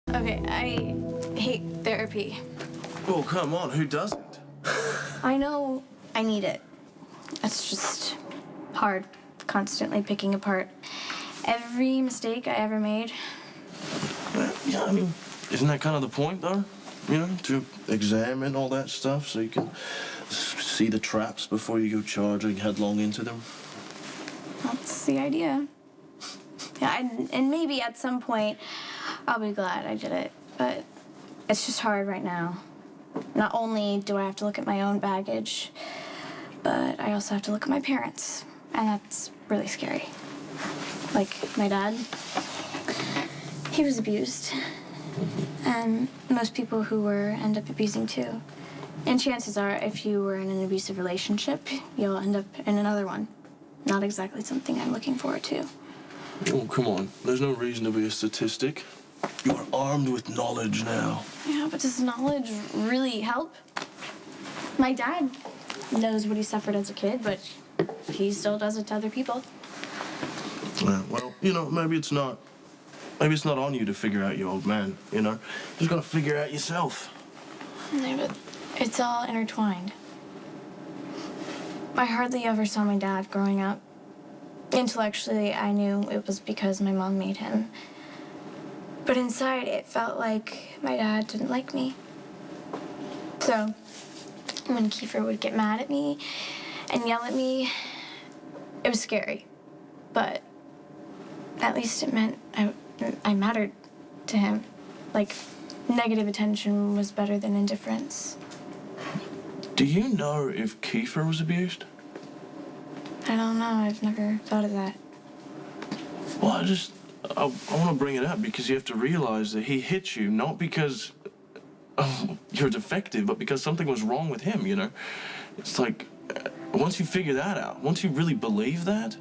Okay, I hate therapy. Oh, come on, who doesn't? I know I need it. It's just hard, constantly picking apart every mistake I ever made. Yeah, I mean, isn't that kind of the point, though? You know, to examine all that stuff so you can see the traps before you go charging headlong into them? That's the idea. Yeah, and maybe at some point I'll be glad I did it, but it's just hard right now. Not only do I have to look at my own baggage, but I also have to look at my parents, and that's really scary. Like, my dad, he was abused, and most people who were end up abusing too. And chances are, if you were in an abusive relationship, you'll end up in another one. Not exactly something I'm looking forward to. Oh, come on. There's no reason to be a statistic. You are armed with knowledge now. Yeah, but does knowledge really help? My dad knows what he suffered as a kid, but he still does it to other people. Yeah, well, you know, maybe it's not on you to figure out, you old man, you know? You just gotta figure it out yourself. Yeah, but it's all intertwined. I hardly ever saw my dad growing up. Intellectually, I knew it was because my mom made him. But inside, it felt like my dad didn't like me. So, when Kiefer would get mad at me and yell at me, it was scary. But at least it meant I mattered to him. Like, negative attention was better than indifference. Do you know if Kiefer was abused? I don't know. I've never thought of that. Well, I want to bring it up because you have to realize that he hit you not because you're defective, but because something was wrong with him, you know? It's like, once you figure that out, once you really believe that,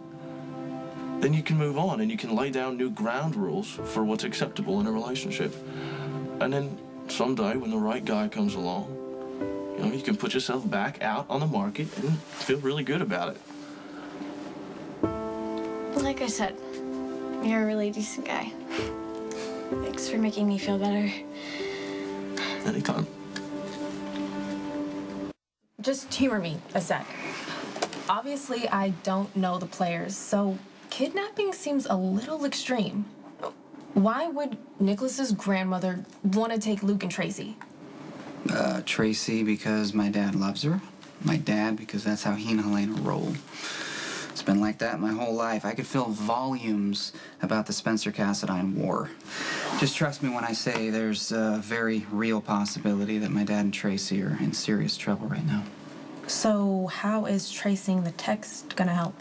then you can move on and you can lay down new ground rules for what's acceptable in a relationship. And then someday when the right guy comes along, you know, you can put yourself back out on the market and feel really good about it. Like I said, you're a really decent guy. Thanks for making me feel better. Anytime. Just humor me a sec. Obviously, I don't know the players, so kidnapping seems a little extreme. Why would Nicholas's grandmother want to take Luke and Tracy? Tracy because my dad loves her. My dad because that's how he and Helena roll. It's been like that my whole life. I could fill volumes about the Spencer-Cassadine War. Just trust me when I say there's a very real possibility that my dad and Tracy are in serious trouble right now. So how is tracing the text gonna help?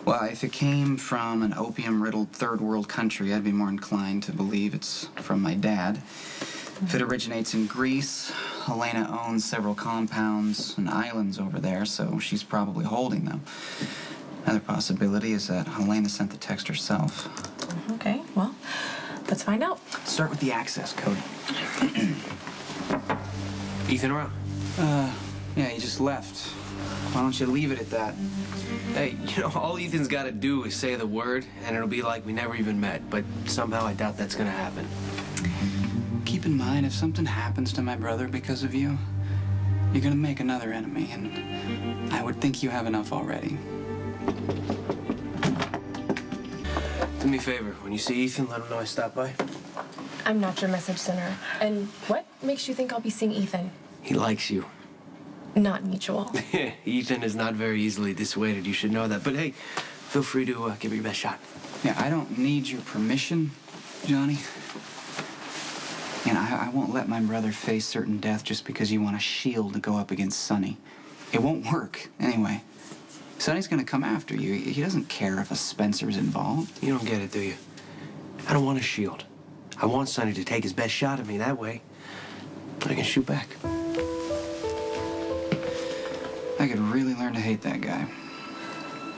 Well, if it came from an opium-riddled third-world country, I'd be more inclined to believe it's from my dad. If it originates in Greece, Helena owns several compounds and islands over there, so she's probably holding them. Another possibility is that Helena sent the text herself. Okay, well, let's find out. Start with the access code. Ethan around? Yeah, he just left. Why don't you leave it at that? Hey, you know, all Ethan's got to do is say the word, and it'll be like we never even met. But somehow I doubt that's going to happen. Keep in mind, if something happens to my brother because of you, you're gonna make another enemy, and I would think you have enough already. Do me a favor. When you see Ethan, let him know I stopped by. I'm not your message sender. And what makes you think I'll be seeing Ethan? He likes you. Not mutual. Ethan is not very easily dissuaded. You should know that. But hey, feel free to give it your best shot. Yeah, I don't need your permission, Johnny. And I won't let my brother face certain death just because you want a shield to go up against Sonny. It won't work, anyway. Sonny's gonna come after you. He doesn't care if a Spencer's involved. You don't get it, do you? I don't want a shield. I want Sonny to take his best shot at me. That way, I can shoot back. I could really learn to hate that guy.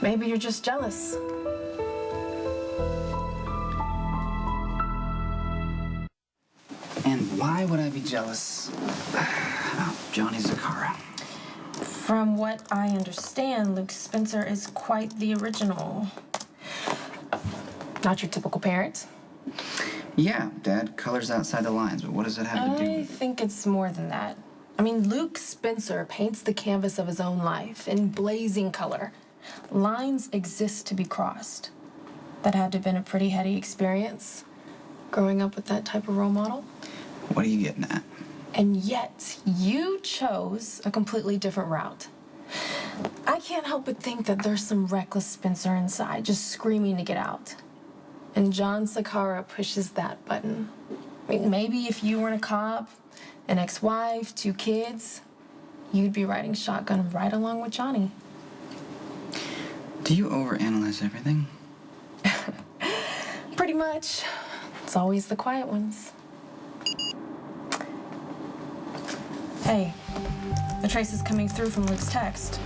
Maybe you're just jealous. And why would I be jealous of Johnny Zaccara? From what I understand, Luke Spencer is quite the original. Not your typical parent. Yeah, Dad colors outside the lines, but what does it have to do I with... think it's more than that. I mean, Luke Spencer paints the canvas of his own life in blazing color. Lines exist to be crossed. That had to have been a pretty heady experience, growing up with that type of role model. What are you getting at? And yet, you chose a completely different route. I can't help but think that there's some reckless Spencer inside, just screaming to get out. And John Sakara pushes that button. I mean, maybe if you weren't a cop, an ex-wife, 2 kids, you'd be riding shotgun right along with Johnny. Do you overanalyze everything? Pretty much. It's always the quiet ones. Hey, the trace is coming through from Luke's text.